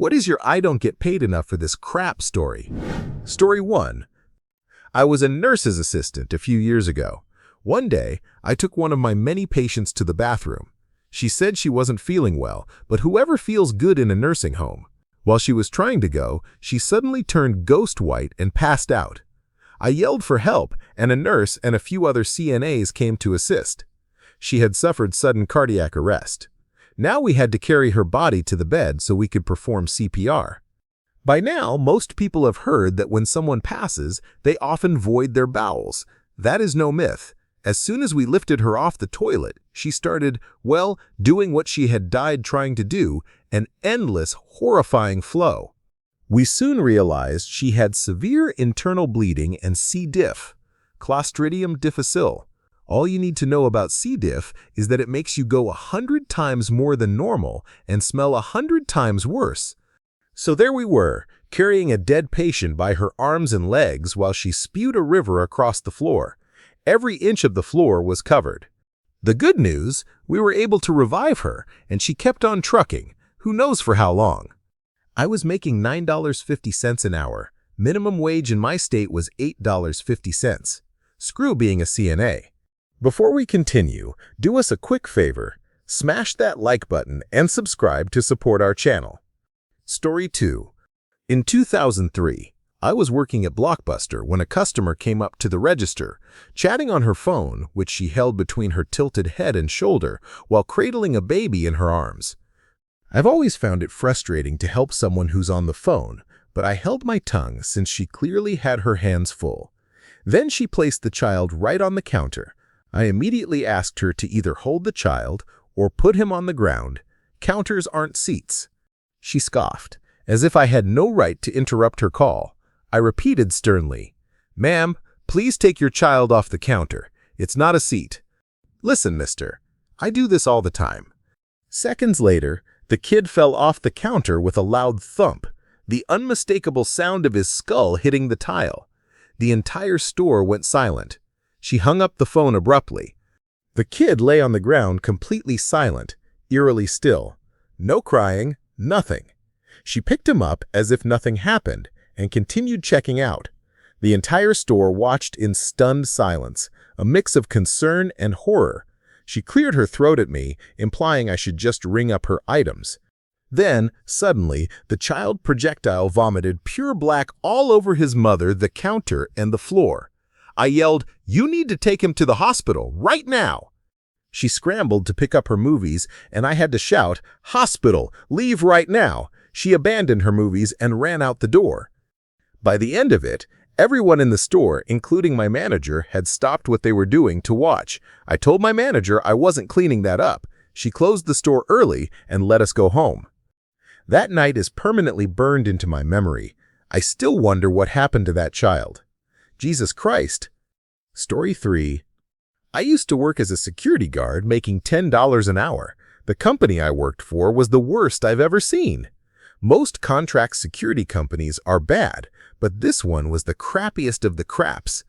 What is your I don't get paid enough for this crap story? Story 1. I was a nurse's assistant a few years ago. One day, I took one of my many patients to the bathroom. She said she wasn't feeling well, but whoever feels good in a nursing home? While she was trying to go, she suddenly turned ghost white and passed out. I yelled for help, and a nurse and a few other CNAs came to assist. She had suffered sudden cardiac arrest. Now we had to carry her body to the bed so we could perform CPR. By now, most people have heard that when someone passes, they often void their bowels. That is no myth. As soon as we lifted her off the toilet, she started, doing what she had died trying to do, an endless, horrifying flow. We soon realized she had severe internal bleeding and C. diff, Clostridium difficile. All you need to know about C. diff is that it makes you go 100 times more than normal and smell 100 times worse. So there we were, carrying a dead patient by her arms and legs while she spewed a river across the floor. Every inch of the floor was covered. The good news, we were able to revive her, and she kept on trucking, who knows for how long. I was making $9.50 an hour. Minimum wage in my state was $8.50. Screw being a CNA. Before we continue, do us a quick favor. Smash that like button and subscribe to support our channel. Story 2. In 2003, I was working at Blockbuster when a customer came up to the register, chatting on her phone, which she held between her tilted head and shoulder while cradling a baby in her arms. I've always found it frustrating to help someone who's on the phone, but I held my tongue since she clearly had her hands full. Then she placed the child right on the counter. I immediately asked her to either hold the child or put him on the ground. Counters aren't seats. She scoffed, as if I had no right to interrupt her call. I repeated sternly, "Ma'am, please take your child off the counter. It's not a seat." "Listen, mister, I do this all the time." Seconds later, the kid fell off the counter with a loud thump, the unmistakable sound of his skull hitting the tile. The entire store went silent. She hung up the phone abruptly. The kid lay on the ground completely silent, eerily still. No crying, nothing. She picked him up as if nothing happened and continued checking out. The entire store watched in stunned silence, a mix of concern and horror. She cleared her throat at me, implying I should just ring up her items. Then, suddenly, the child projectile vomited pure black all over his mother, the counter, and the floor. I yelled, "You need to take him to the hospital, right now!" She scrambled to pick up her movies, and I had to shout, "Hospital, leave right now!" She abandoned her movies and ran out the door. By the end of it, everyone in the store, including my manager, had stopped what they were doing to watch. I told my manager I wasn't cleaning that up. She closed the store early and let us go home. That night is permanently burned into my memory. I still wonder what happened to that child. Jesus Christ. Story 3. I used to work as a security guard making $10 an hour. The company I worked for was the worst I've ever seen. Most contract security companies are bad, but this one was the crappiest of the craps.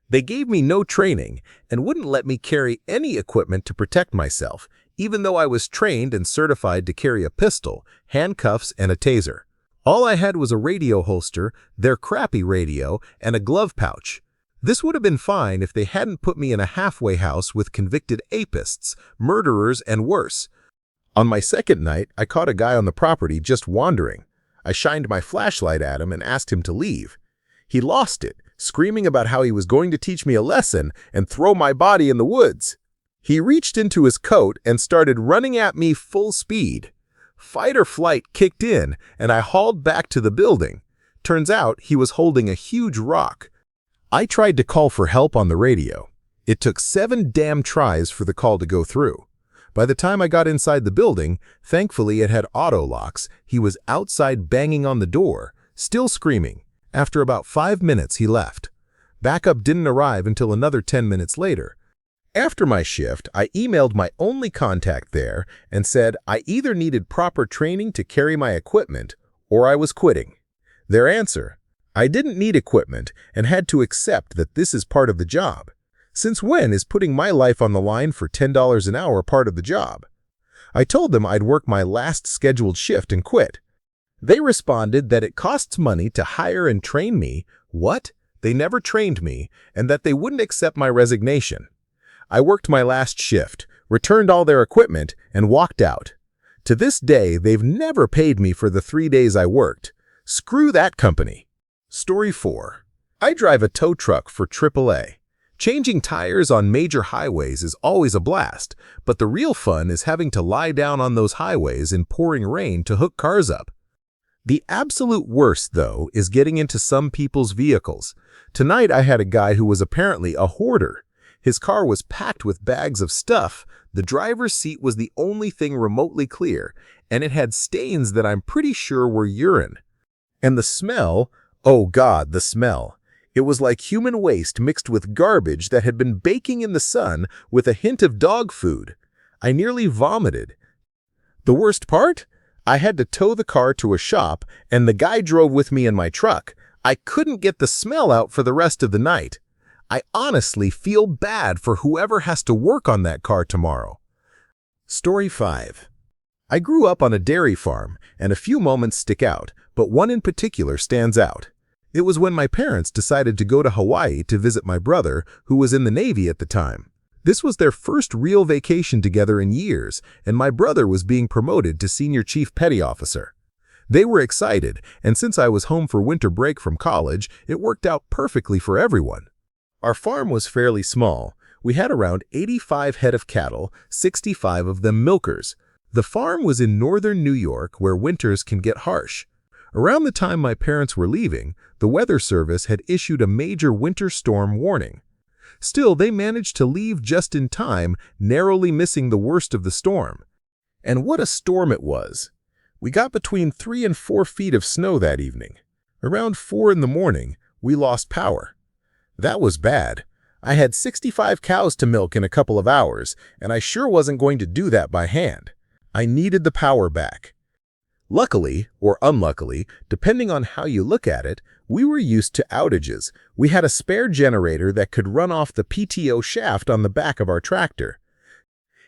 They gave me no training and wouldn't let me carry any equipment to protect myself, even though I was trained and certified to carry a pistol, handcuffs, and a taser. All I had was a radio holster, their crappy radio, and a glove pouch. This would have been fine if they hadn't put me in a halfway house with convicted apists, murderers, and worse. On my second night, I caught a guy on the property just wandering. I shined my flashlight at him and asked him to leave. He lost it, screaming about how he was going to teach me a lesson and throw my body in the woods. He reached into his coat and started running at me full speed. Fight or flight kicked in, and I hauled back to the building. Turns out he was holding a huge rock. I tried to call for help on the radio. It took 7 damn tries for the call to go through. By the time I got inside the building, thankfully it had auto locks, he was outside banging on the door, still screaming. After about 5 minutes, he left. Backup didn't arrive until another 10 minutes later. After my shift, I emailed my only contact there and said I either needed proper training to carry my equipment or I was quitting. Their answer, I didn't need equipment and had to accept that this is part of the job. Since when is putting my life on the line for $10 an hour part of the job? I told them I'd work my last scheduled shift and quit. They responded that it costs money to hire and train me. What? They never trained me, and that they wouldn't accept my resignation. I worked my last shift, returned all their equipment, and walked out. To this day, they've never paid me for the 3 days I worked. Screw that company. Story 4. I drive a tow truck for AAA. Changing tires on major highways is always a blast, but the real fun is having to lie down on those highways in pouring rain to hook cars up. The absolute worst, though, is getting into some people's vehicles. Tonight I had a guy who was apparently a hoarder. His car was packed with bags of stuff. The driver's seat was the only thing remotely clear, and it had stains that I'm pretty sure were urine. And the smell, oh God, the smell. It was like human waste mixed with garbage that had been baking in the sun with a hint of dog food. I nearly vomited. The worst part? I had to tow the car to a shop, and the guy drove with me in my truck. I couldn't get the smell out for the rest of the night. I honestly feel bad for whoever has to work on that car tomorrow. Story 5. I grew up on a dairy farm, and a few moments stick out, but one in particular stands out. It was when my parents decided to go to Hawaii to visit my brother, who was in the Navy at the time. This was their first real vacation together in years, and my brother was being promoted to Senior Chief Petty Officer. They were excited, and since I was home for winter break from college, it worked out perfectly for everyone. Our farm was fairly small. We had around 85 head of cattle, 65 of them milkers. The farm was in northern New York, where winters can get harsh. Around the time my parents were leaving, the Weather Service had issued a major winter storm warning. Still, they managed to leave just in time, narrowly missing the worst of the storm. And what a storm it was! We got between 3 and 4 feet of snow that evening. Around 4 in the morning, we lost power. That was bad. I had 65 cows to milk in a couple of hours, and I sure wasn't going to do that by hand. I needed the power back. Luckily, or unluckily, depending on how you look at it, we were used to outages. We had a spare generator that could run off the PTO shaft on the back of our tractor.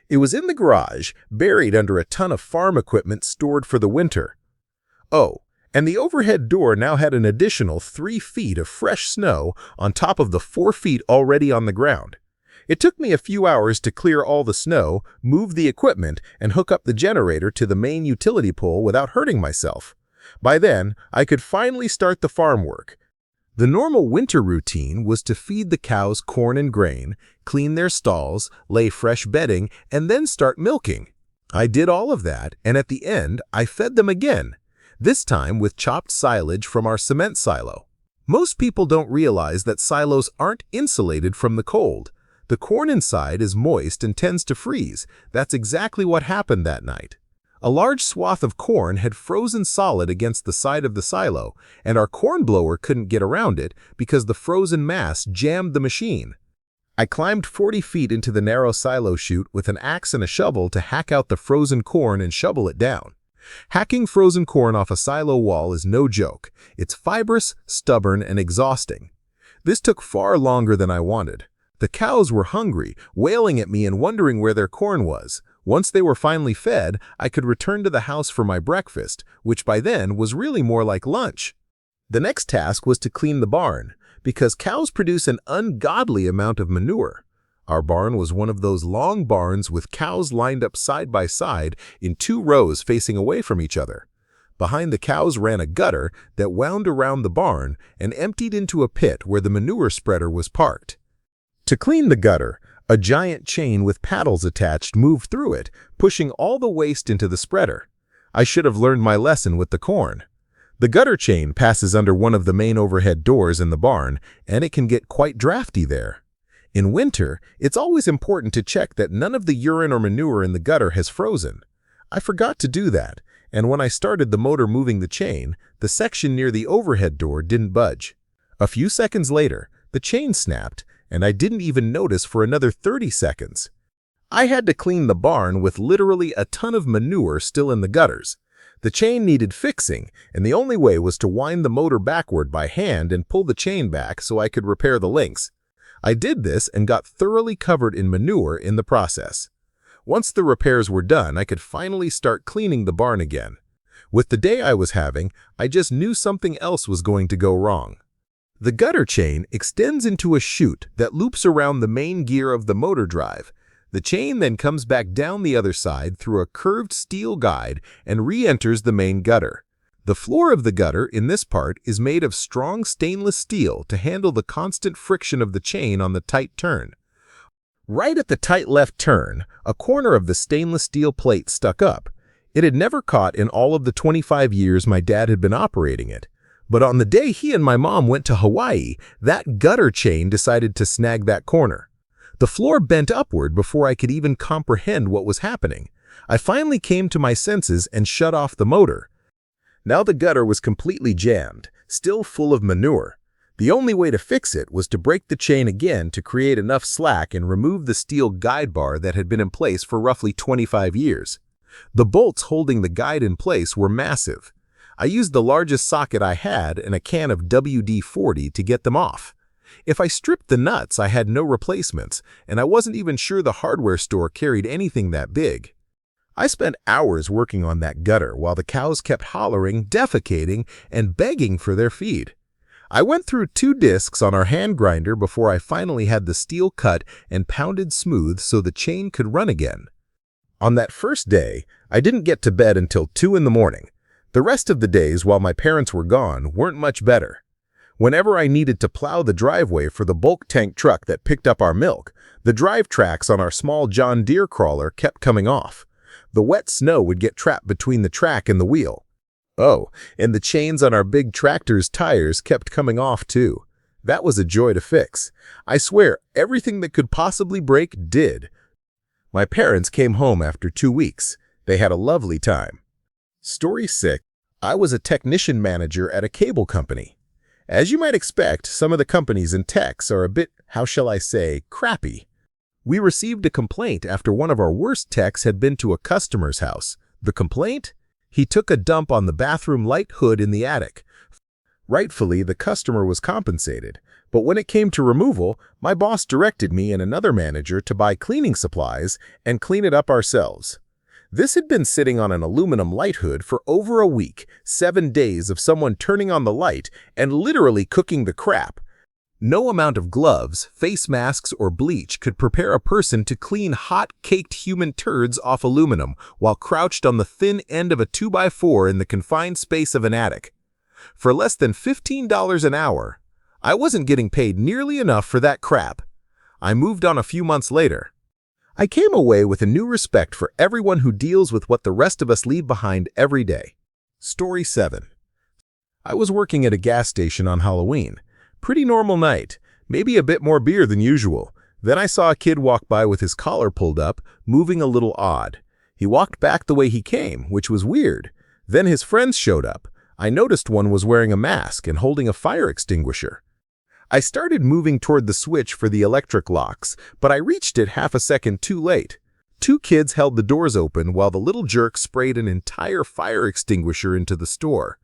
It was in the garage, buried under a ton of farm equipment stored for the winter. Oh, and the overhead door now had an additional 3 feet of fresh snow on top of the 4 feet already on the ground. It took me a few hours to clear all the snow, move the equipment, and hook up the generator to the main utility pole without hurting myself. By then, I could finally start the farm work. The normal winter routine was to feed the cows corn and grain, clean their stalls, lay fresh bedding, and then start milking. I did all of that, and at the end, I fed them again, this time with chopped silage from our cement silo. Most people don't realize that silos aren't insulated from the cold. The corn inside is moist and tends to freeze. That's exactly what happened that night. A large swath of corn had frozen solid against the side of the silo, and our corn blower couldn't get around it because the frozen mass jammed the machine. I climbed 40 feet into the narrow silo chute with an axe and a shovel to hack out the frozen corn and shovel it down. Hacking frozen corn off a silo wall is no joke. It's fibrous, stubborn, and exhausting. This took far longer than I wanted. The cows were hungry, wailing at me and wondering where their corn was. Once they were finally fed, I could return to the house for my breakfast, which by then was really more like lunch. The next task was to clean the barn, because cows produce an ungodly amount of manure. Our barn was one of those long barns with cows lined up side by side in 2 rows facing away from each other. Behind the cows ran a gutter that wound around the barn and emptied into a pit where the manure spreader was parked. To clean the gutter, a giant chain with paddles attached moved through it, pushing all the waste into the spreader. I should have learned my lesson with the corn. The gutter chain passes under one of the main overhead doors in the barn, and it can get quite drafty there. In winter, it's always important to check that none of the urine or manure in the gutter has frozen. I forgot to do that, and when I started the motor moving the chain, the section near the overhead door didn't budge. A few seconds later, the chain snapped, and I didn't even notice for another 30 seconds. I had to clean the barn with literally a ton of manure still in the gutters. The chain needed fixing, and the only way was to wind the motor backward by hand and pull the chain back so I could repair the links. I did this and got thoroughly covered in manure in the process. Once the repairs were done, I could finally start cleaning the barn again. With the day I was having, I just knew something else was going to go wrong. The gutter chain extends into a chute that loops around the main gear of the motor drive. The chain then comes back down the other side through a curved steel guide and re-enters the main gutter. The floor of the gutter in this part is made of strong stainless steel to handle the constant friction of the chain on the tight turn. Right at the tight left turn, a corner of the stainless steel plate stuck up. It had never caught in all of the 25 years my dad had been operating it. But on the day he and my mom went to Hawaii, that gutter chain decided to snag that corner. The floor bent upward before I could even comprehend what was happening. I finally came to my senses and shut off the motor. Now the gutter was completely jammed, still full of manure. The only way to fix it was to break the chain again to create enough slack and remove the steel guide bar that had been in place for roughly 25 years. The bolts holding the guide in place were massive. I used the largest socket I had and a can of WD-40 to get them off. If I stripped the nuts, I had no replacements, and I wasn't even sure the hardware store carried anything that big. I spent hours working on that gutter while the cows kept hollering, defecating, and begging for their feed. I went through 2 discs on our hand grinder before I finally had the steel cut and pounded smooth so the chain could run again. On that first day, I didn't get to bed until 2 in the morning. The rest of the days while my parents were gone weren't much better. Whenever I needed to plow the driveway for the bulk tank truck that picked up our milk, the drive tracks on our small John Deere crawler kept coming off. The wet snow would get trapped between the track and the wheel. Oh, and the chains on our big tractor's tires kept coming off too. That was a joy to fix. I swear, everything that could possibly break did. My parents came home after 2 weeks. They had a lovely time. Story 6. I was a technician manager at a cable company. As you might expect, some of the companies in techs are a bit, how shall I say, crappy. We received a complaint after one of our worst techs had been to a customer's house. The complaint? He took a dump on the bathroom light hood in the attic. Rightfully, the customer was compensated, but when it came to removal, my boss directed me and another manager to buy cleaning supplies and clean it up ourselves. This had been sitting on an aluminum light hood for over a week, 7 days of someone turning on the light and literally cooking the crap. No amount of gloves, face masks, or bleach could prepare a person to clean hot, caked human turds off aluminum while crouched on the thin end of a 2x4 in the confined space of an attic. For less than $15 an hour, I wasn't getting paid nearly enough for that crap. I moved on a few months later. I came away with a new respect for everyone who deals with what the rest of us leave behind every day. Story 7. I was working at a gas station on Halloween. Pretty normal night, maybe a bit more beer than usual. Then I saw a kid walk by with his collar pulled up, moving a little odd. He walked back the way he came, which was weird. Then his friends showed up. I noticed one was wearing a mask and holding a fire extinguisher. I started moving toward the switch for the electric locks, but I reached it half a second too late. 2 kids held the doors open while the little jerk sprayed an entire fire extinguisher into the store.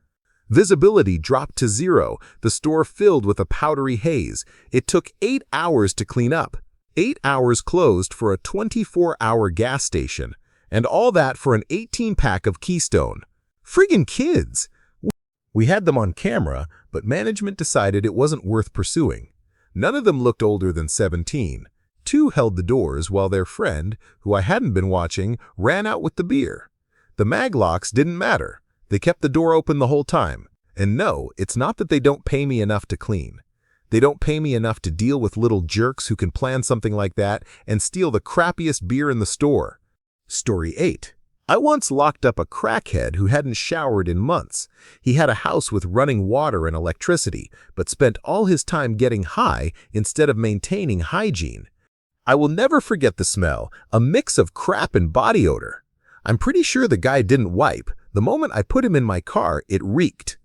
Visibility dropped to 0, the store filled with a powdery haze. It took 8 hours to clean up. 8 hours closed for a 24-hour gas station. And all that for an 18-pack of Keystone. Friggin' kids! We had them on camera, but management decided it wasn't worth pursuing. None of them looked older than 17. 2 held the doors while their friend, who I hadn't been watching, ran out with the beer. The mag locks didn't matter. They kept the door open the whole time. And no, it's not that they don't pay me enough to clean. They don't pay me enough to deal with little jerks who can plan something like that and steal the crappiest beer in the store. Story 8. I once locked up a crackhead who hadn't showered in months. He had a house with running water and electricity, but spent all his time getting high instead of maintaining hygiene. I will never forget the smell, a mix of crap and body odor. I'm pretty sure the guy didn't wipe. The moment I put him in my car, it reeked.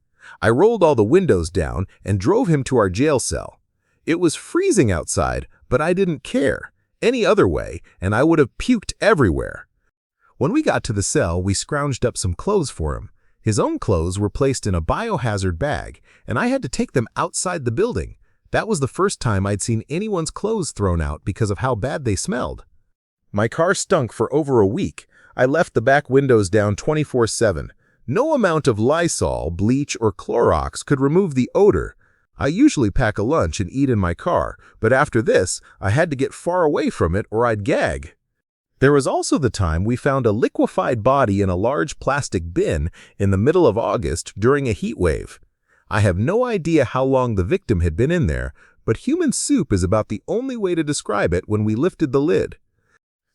I rolled all the windows down and drove him to our jail cell. It was freezing outside, but I didn't care. Any other way, and I would have puked everywhere. When we got to the cell, we scrounged up some clothes for him. His own clothes were placed in a biohazard bag, and I had to take them outside the building. That was the first time I'd seen anyone's clothes thrown out because of how bad they smelled. My car stunk for over a week. I left the back windows down 24/7. No amount of Lysol, bleach, or Clorox could remove the odor. I usually pack a lunch and eat in my car, but after this, I had to get far away from it or I'd gag. There was also the time we found a liquefied body in a large plastic bin in the middle of August during a heat wave. I have no idea how long the victim had been in there, but human soup is about the only way to describe it when we lifted the lid.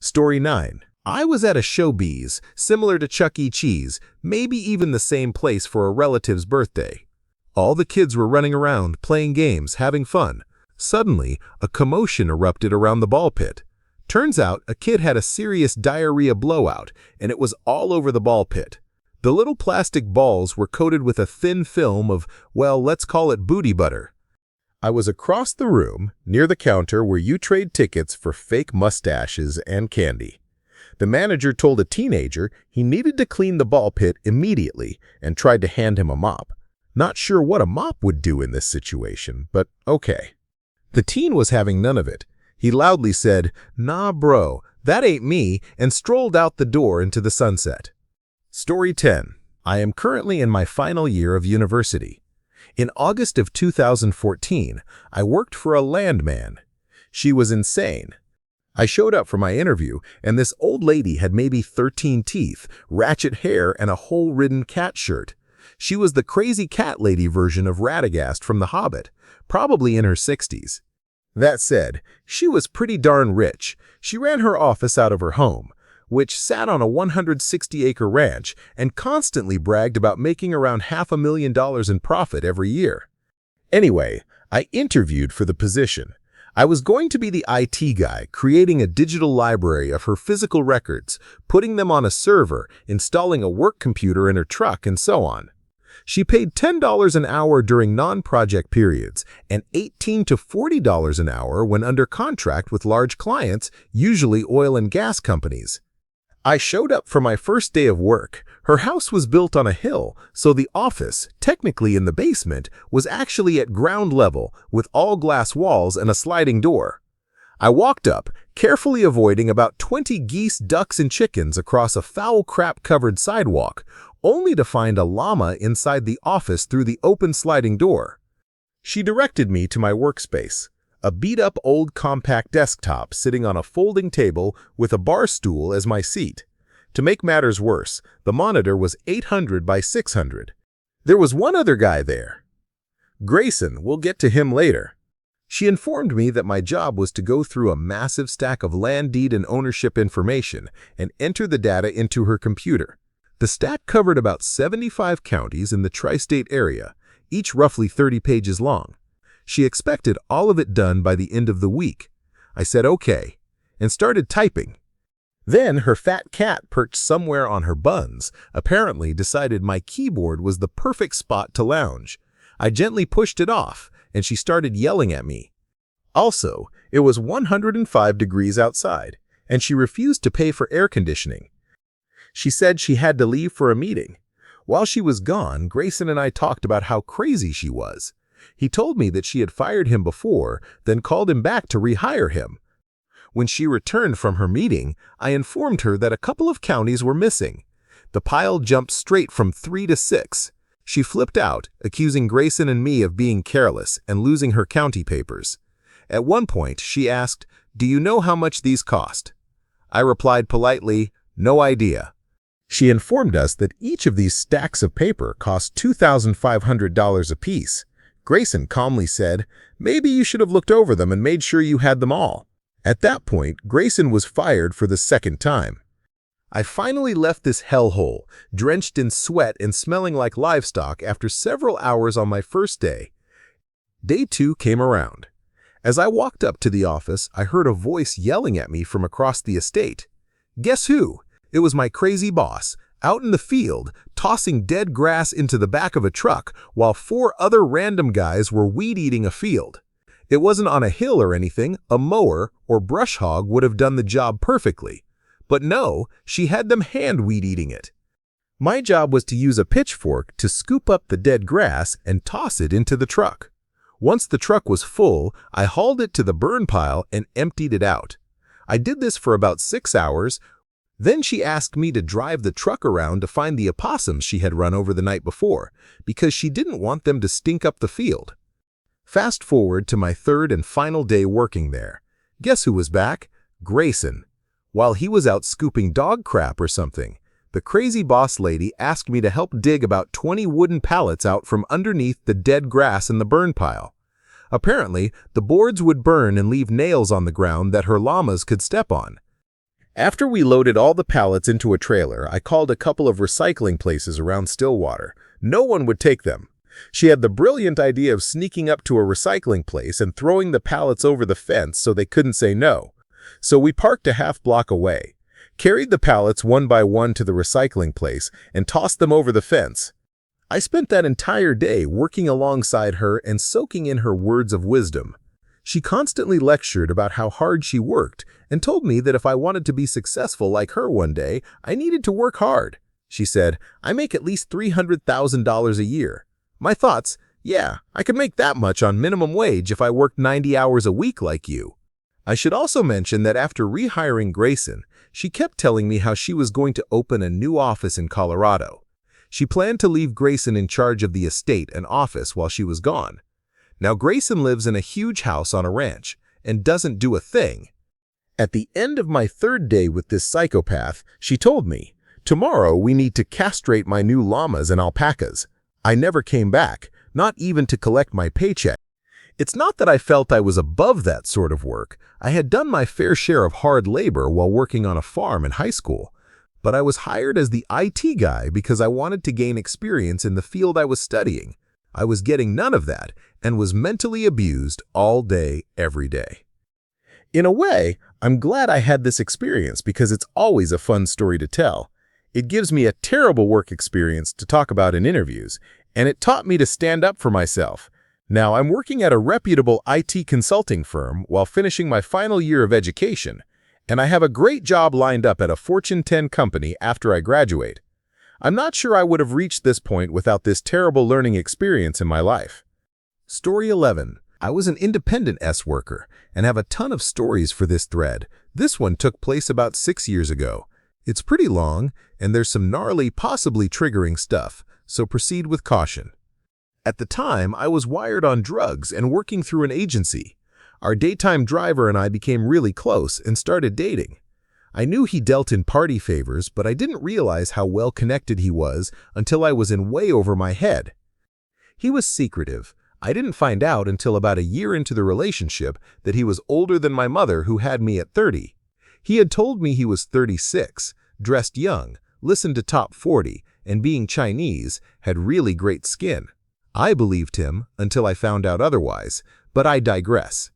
Story 9. I was at a showbiz, similar to Chuck E. Cheese, maybe even the same place for a relative's birthday. All the kids were running around, playing games, having fun. Suddenly, a commotion erupted around the ball pit. Turns out, a kid had a serious diarrhea blowout, and it was all over the ball pit. The little plastic balls were coated with a thin film of, well, let's call it booty butter. I was across the room, near the counter where you trade tickets for fake mustaches and candy. The manager told a teenager he needed to clean the ball pit immediately and tried to hand him a mop. Not sure what a mop would do in this situation, but okay. The teen was having none of it. He loudly said, "Nah, bro, that ain't me," and strolled out the door into the sunset. Story 10. I am currently in my final year of university. In August of 2014, I worked for a landman. She was insane. I showed up for my interview, and this old lady had maybe 13 teeth, ratchet hair, and a hole-ridden cat shirt. She was the crazy cat lady version of Radagast from The Hobbit, probably in her 60s. That said, she was pretty darn rich. She ran her office out of her home, which sat on a 160-acre ranch, and constantly bragged about making around $500,000 in profit every year. Anyway, I interviewed for the position. I was going to be the IT guy, creating a digital library of her physical records, putting them on a server, installing a work computer in her truck, and so on. She paid $10 an hour during non-project periods and $18 to $40 an hour when under contract with large clients, usually oil and gas companies. I showed up for my first day of work. Her house was built on a hill, so the office, technically in the basement, was actually at ground level with all glass walls and a sliding door. I walked up, carefully avoiding about 20 geese, ducks, and chickens across a foul crap-covered sidewalk, only to find a llama inside the office through the open sliding door. She directed me to my workspace, a beat-up old compact desktop sitting on a folding table with a bar stool as my seat. To make matters worse, the monitor was 800 by 600. There was one other guy there. Grayson, we'll get to him later. She informed me that my job was to go through a massive stack of land deed and ownership information and enter the data into her computer. The stack covered about 75 counties in the tri-state area, each roughly 30 pages long. She expected all of it done by the end of the week. I said okay, and started typing. Then her fat cat perched somewhere on her buns, apparently decided my keyboard was the perfect spot to lounge. I gently pushed it off, and she started yelling at me. Also, it was 105 degrees outside, and she refused to pay for air conditioning. She said she had to leave for a meeting. While she was gone, Grayson and I talked about how crazy she was. He told me that she had fired him before, then called him back to rehire him. When she returned from her meeting, I informed her that a couple of counties were missing. The pile jumped straight from 3 to 6. She flipped out, accusing Grayson and me of being careless and losing her county papers. At one point, she asked, "Do you know how much these cost?" I replied politely, "No idea." She informed us that each of these stacks of paper cost $2,500 apiece. Grayson calmly said, "Maybe you should have looked over them and made sure you had them all." At that point, Grayson was fired for the second time. I finally left this hellhole, drenched in sweat and smelling like livestock after several hours on my first day. Day 2 came around. As I walked up to the office, I heard a voice yelling at me from across the estate. Guess who? It was my crazy boss, out in the field, tossing dead grass into the back of a truck while 4 other random guys were weed-eating a field. It wasn't on a hill or anything. A mower or brush hog would have done the job perfectly. But no, she had them hand weed-eating it. My job was to use a pitchfork to scoop up the dead grass and toss it into the truck. Once the truck was full, I hauled it to the burn pile and emptied it out. I did this for about 6 hours. Then she asked me to drive the truck around to find the opossums she had run over the night before, because she didn't want them to stink up the field. Fast forward to my third and final day working there. Guess who was back? Grayson. While he was out scooping dog crap or something, the crazy boss lady asked me to help dig about 20 wooden pallets out from underneath the dead grass in the burn pile. Apparently, the boards would burn and leave nails on the ground that her llamas could step on. After we loaded all the pallets into a trailer, I called a couple of recycling places around Stillwater. No one would take them. She had the brilliant idea of sneaking up to a recycling place and throwing the pallets over the fence so they couldn't say no. So we parked a half block away, carried the pallets one by one to the recycling place, and tossed them over the fence. I spent that entire day working alongside her and soaking in her words of wisdom. She constantly lectured about how hard she worked and told me that if I wanted to be successful like her one day, I needed to work hard. She said, "I make at least $300,000 a year." My thoughts, yeah, I could make that much on minimum wage if I worked 90 hours a week like you. I should also mention that after rehiring Grayson, she kept telling me how she was going to open a new office in Colorado. She planned to leave Grayson in charge of the estate and office while she was gone. Now Grayson lives in a huge house on a ranch and doesn't do a thing. At the end of my third day with this psychopath, she told me, "Tomorrow we need to castrate my new llamas and alpacas." I never came back, not even to collect my paycheck. It's not that I felt I was above that sort of work. I had done my fair share of hard labor while working on a farm in high school. But I was hired as the IT guy because I wanted to gain experience in the field I was studying. I was getting none of that and was mentally abused all day, every day. In a way, I'm glad I had this experience because it's always a fun story to tell. It gives me a terrible work experience to talk about in interviews, and it taught me to stand up for myself. Now, I'm working at a reputable IT consulting firm while finishing my final year of education, and I have a great job lined up at a Fortune 10 company after I graduate. I'm not sure I would have reached this point without this terrible learning experience in my life. Story 11. I was an independent worker and have a ton of stories for this thread. This one took place about 6 years ago. It's pretty long, and there's some gnarly, possibly triggering stuff, so proceed with caution. At the time, I was wired on drugs and working through an agency. Our daytime driver and I became really close and started dating. I knew he dealt in party favors, but I didn't realize how well connected he was until I was in way over my head. He was secretive. I didn't find out until about a year into the relationship that he was older than my mother, who had me at 30. He had told me he was 36, dressed young, listened to Top 40, and being Chinese, had really great skin. I believed him until I found out otherwise, but I digress.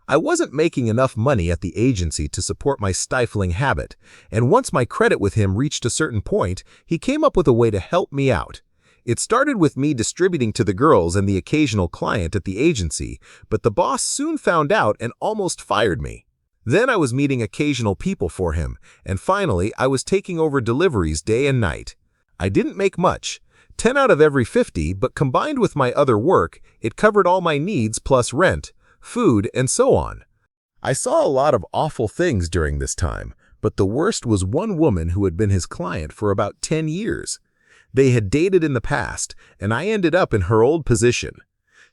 I wasn't making enough money at the agency to support my stifling habit, and once my credit with him reached a certain point, he came up with a way to help me out. It started with me distributing to the girls and the occasional client at the agency, but the boss soon found out and almost fired me. Then I was meeting occasional people for him, and finally I was taking over deliveries day and night. I didn't make much, 10 out of every 50, but combined with my other work, it covered all my needs plus rent, food, and so on. I saw a lot of awful things during this time, but the worst was one woman who had been his client for about 10 years. They had dated in the past, and I ended up in her old position.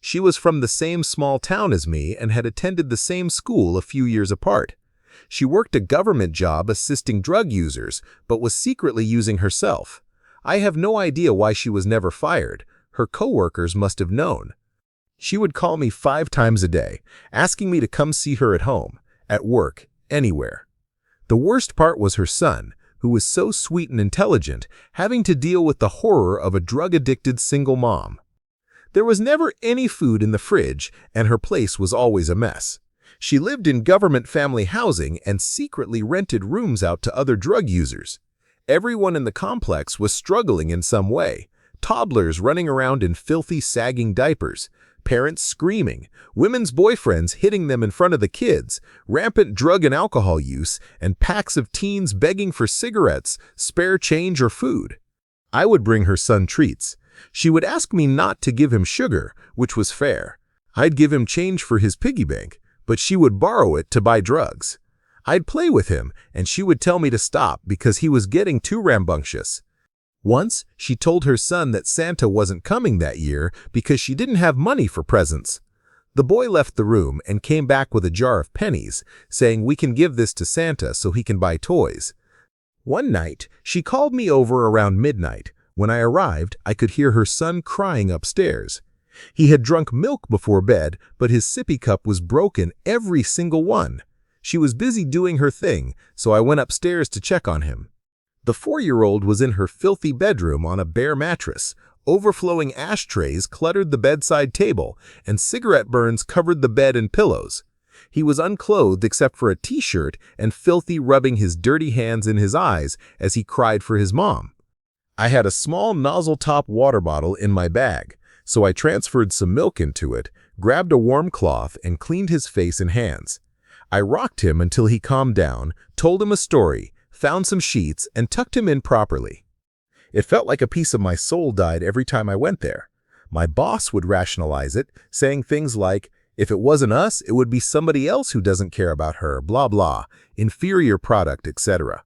She was from the same small town as me and had attended the same school a few years apart. She worked a government job assisting drug users, but was secretly using herself. I have no idea why she was never fired. Her coworkers must have known. She would call me 5 times a day, asking me to come see her at home, at work, anywhere. The worst part was her son, who was so sweet and intelligent, having to deal with the horror of a drug-addicted single mom. There was never any food in the fridge, and her place was always a mess. She lived in government family housing and secretly rented rooms out to other drug users. Everyone in the complex was struggling in some way. Toddlers running around in filthy, sagging diapers, parents screaming, women's boyfriends hitting them in front of the kids, rampant drug and alcohol use, and packs of teens begging for cigarettes, spare change, or food. I would bring her son treats. She would ask me not to give him sugar, which was fair. I'd give him change for his piggy bank, but she would borrow it to buy drugs. I'd play with him, and she would tell me to stop because he was getting too rambunctious. Once, she told her son that Santa wasn't coming that year because she didn't have money for presents. The boy left the room and came back with a jar of pennies, saying we can give this to Santa so he can buy toys. One night, she called me over around midnight. When I arrived, I could hear her son crying upstairs. He had drunk milk before bed, but his sippy cup was broken, every single one. She was busy doing her thing, so I went upstairs to check on him. The 4-year-old was in her filthy bedroom on a bare mattress. Overflowing ashtrays cluttered the bedside table, and cigarette burns covered the bed and pillows. He was unclothed except for a t-shirt and filthy, rubbing his dirty hands in his eyes as he cried for his mom. I had a small nozzle-top water bottle in my bag, so I transferred some milk into it, grabbed a warm cloth, and cleaned his face and hands. I rocked him until he calmed down, told him a story, found some sheets, and tucked him in properly. It felt like a piece of my soul died every time I went there. My boss would rationalize it, saying things like, if it wasn't us, it would be somebody else who doesn't care about her, blah blah, inferior product, etc.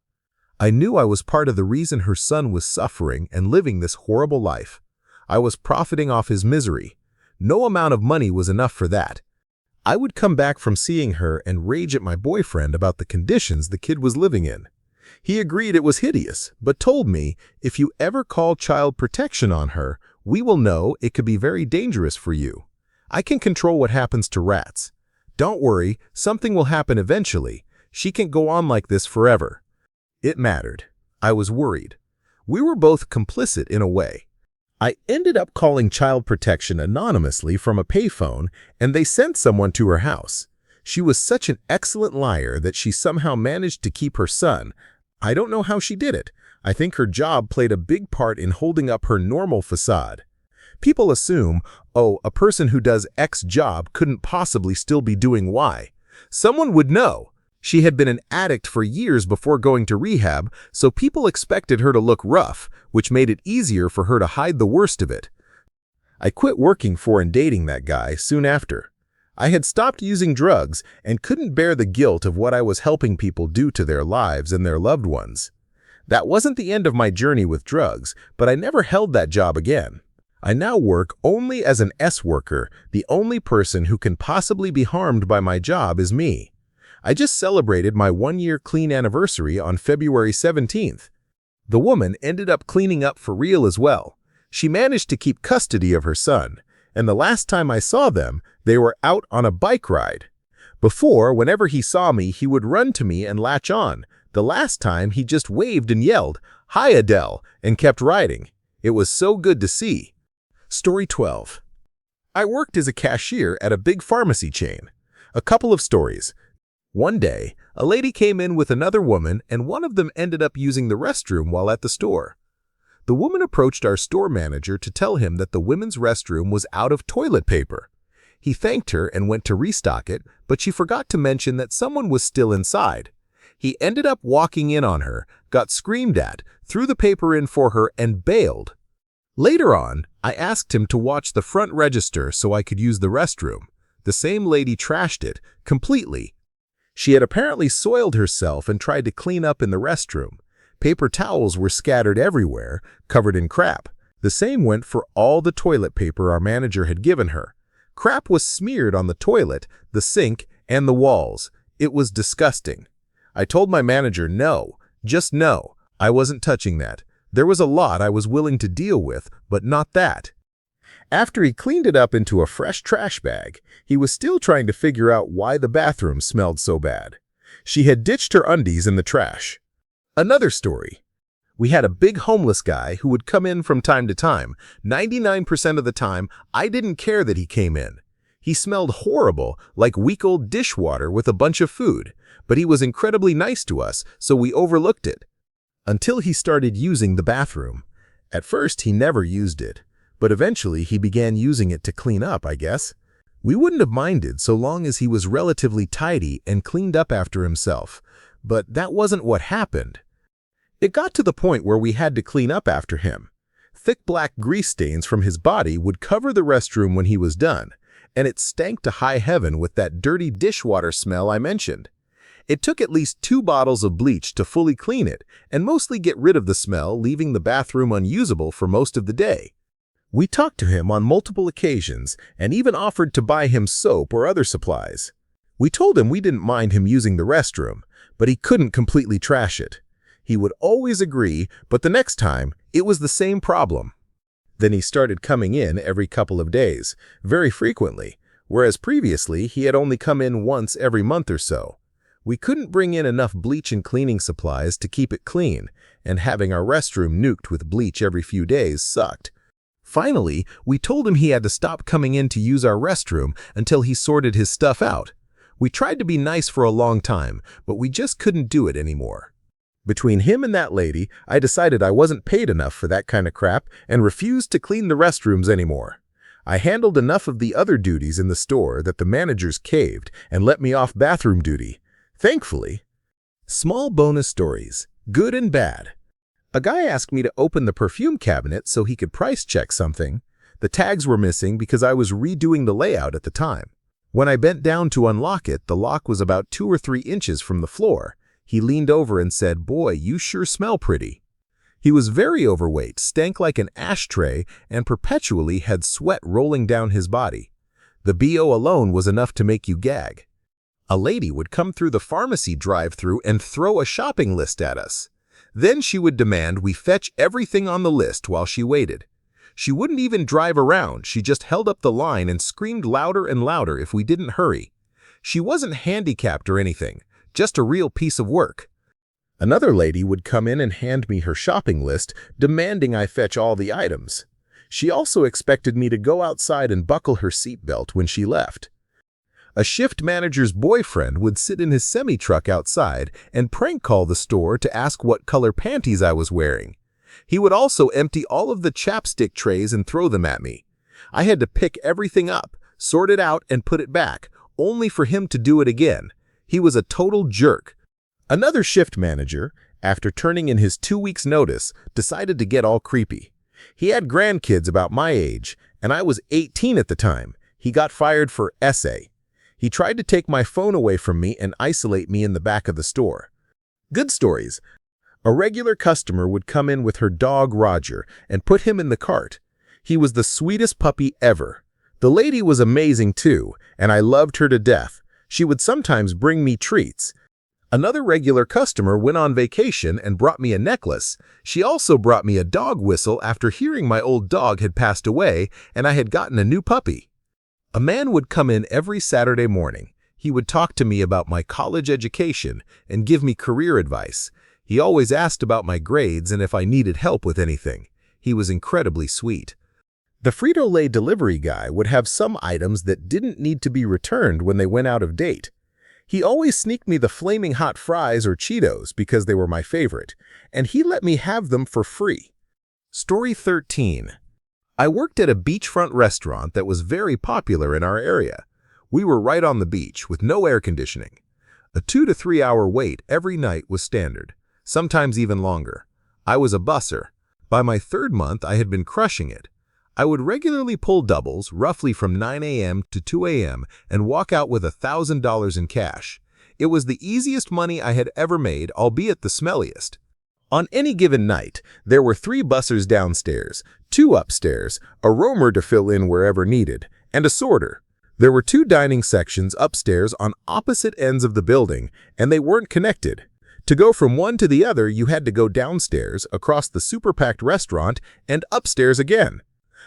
I knew I was part of the reason her son was suffering and living this horrible life. I was profiting off his misery. No amount of money was enough for that. I would come back from seeing her and rage at my boyfriend about the conditions the kid was living in. He agreed it was hideous, but told me, if you ever call child protection on her, we will know it could be very dangerous for you. I can control what happens to rats. Don't worry, something will happen eventually. She can't go on like this forever. It mattered. I was worried. We were both complicit in a way. I ended up calling child protection anonymously from a payphone, and they sent someone to her house. She was such an excellent liar that she somehow managed to keep her son. I don't know how she did it. I think her job played a big part in holding up her normal facade. People assume, oh, a person who does X job couldn't possibly still be doing Y. Someone would know. She had been an addict for years before going to rehab, so people expected her to look rough, which made it easier for her to hide the worst of it. I quit working for and dating that guy soon after. I had stopped using drugs and couldn't bear the guilt of what I was helping people do to their lives and their loved ones. That wasn't the end of my journey with drugs, but I never held that job again. I now work only as an S worker. The only person who can possibly be harmed by my job is me. I just celebrated my 1-year clean anniversary on February 17th. The woman ended up cleaning up for real as well. She managed to keep custody of her son, and the last time I saw them, they were out on a bike ride. Before, whenever he saw me, he would run to me and latch on. The last time, he just waved and yelled, "Hi, Adele," and kept riding. It was so good to see. Story 12. I worked as a cashier at a big pharmacy chain. A couple of stories. One day, a lady came in with another woman, and one of them ended up using the restroom while at the store. The woman approached our store manager to tell him that the women's restroom was out of toilet paper. He thanked her and went to restock it, but she forgot to mention that someone was still inside. He ended up walking in on her, got screamed at, threw the paper in for her, and bailed. Later on, I asked him to watch the front register so I could use the restroom. The same lady trashed it completely. She had apparently soiled herself and tried to clean up in the restroom. Paper towels were scattered everywhere, covered in crap. The same went for all the toilet paper our manager had given her. Crap was smeared on the toilet, the sink, and the walls. It was disgusting. I told my manager no, just no, I wasn't touching that. There was a lot I was willing to deal with, but not that. After he cleaned it up into a fresh trash bag, he was still trying to figure out why the bathroom smelled so bad. She had ditched her undies in the trash. Another story. We had a big homeless guy who would come in from time to time. 99% of the time, I didn't care that he came in. He smelled horrible, like week-old dishwater with a bunch of food, but he was incredibly nice to us, so we overlooked it. Until he started using the bathroom. At first, he never used it, but eventually he began using it to clean up, I guess. We wouldn't have minded so long as he was relatively tidy and cleaned up after himself, but that wasn't what happened. It got to the point where we had to clean up after him. Thick black grease stains from his body would cover the restroom when he was done, and it stank to high heaven with that dirty dishwater smell I mentioned. It took at least 2 bottles of bleach to fully clean it and mostly get rid of the smell, leaving the bathroom unusable for most of the day. We talked to him on multiple occasions and even offered to buy him soap or other supplies. We told him we didn't mind him using the restroom, but he couldn't completely trash it. He would always agree, but the next time, it was the same problem. Then he started coming in every couple of days, very frequently, whereas previously he had only come in once every month or so. We couldn't bring in enough bleach and cleaning supplies to keep it clean, and having our restroom nuked with bleach every few days sucked. Finally, we told him he had to stop coming in to use our restroom until he sorted his stuff out. We tried to be nice for a long time, but we just couldn't do it anymore. Between him and that lady, I decided I wasn't paid enough for that kind of crap and refused to clean the restrooms anymore. I handled enough of the other duties in the store that the managers caved and let me off bathroom duty. Thankfully. Small bonus stories, good and bad. A guy asked me to open the perfume cabinet so he could price check something. The tags were missing because I was redoing the layout at the time. When I bent down to unlock it, the lock was about 2 or 3 inches from the floor. He leaned over and said, "Boy, you sure smell pretty." He was very overweight, stank like an ashtray, and perpetually had sweat rolling down his body. The BO alone was enough to make you gag. A lady would come through the pharmacy drive-thru and throw a shopping list at us. Then she would demand we fetch everything on the list while she waited. She wouldn't even drive around, she just held up the line and screamed louder and louder if we didn't hurry. She wasn't handicapped or anything, just a real piece of work. Another lady would come in and hand me her shopping list, demanding I fetch all the items. She also expected me to go outside and buckle her seatbelt when she left. A shift manager's boyfriend would sit in his semi-truck outside and prank call the store to ask what color panties I was wearing. He would also empty all of the chapstick trays and throw them at me. I had to pick everything up, sort it out, and put it back, only for him to do it again. He was a total jerk. Another shift manager, after turning in his 2 weeks' notice, decided to get all creepy. He had grandkids about my age, and I was 18 at the time. He got fired for essay. He tried to take my phone away from me and isolate me in the back of the store. Good stories. A regular customer would come in with her dog Roger and put him in the cart. He was the sweetest puppy ever. The lady was amazing too, and I loved her to death. She would sometimes bring me treats. Another regular customer went on vacation and brought me a necklace. She also brought me a dog whistle after hearing my old dog had passed away and I had gotten a new puppy. A man would come in every Saturday morning. He would talk to me about my college education and give me career advice. He always asked about my grades and if I needed help with anything. He was incredibly sweet. The Frito-Lay delivery guy would have some items that didn't need to be returned when they went out of date. He always sneaked me the flaming hot fries or Cheetos because they were my favorite, and he let me have them for free. Story 13. I worked at a beachfront restaurant that was very popular in our area. We were right on the beach with no air conditioning. A 2 to 3 hour wait every night was standard, sometimes even longer. I was a busser. By my 3rd month, I had been crushing it. I would regularly pull doubles, roughly from 9 a.m. to 2 a.m., and walk out with $1,000 in cash. It was the easiest money I had ever made, albeit the smelliest. On any given night, there were 3 bussers downstairs, 2 upstairs, a roamer to fill in wherever needed, and a sorter. There were 2 dining sections upstairs on opposite ends of the building, and they weren't connected. To go from one to the other, you had to go downstairs, across the super-packed restaurant, and upstairs again.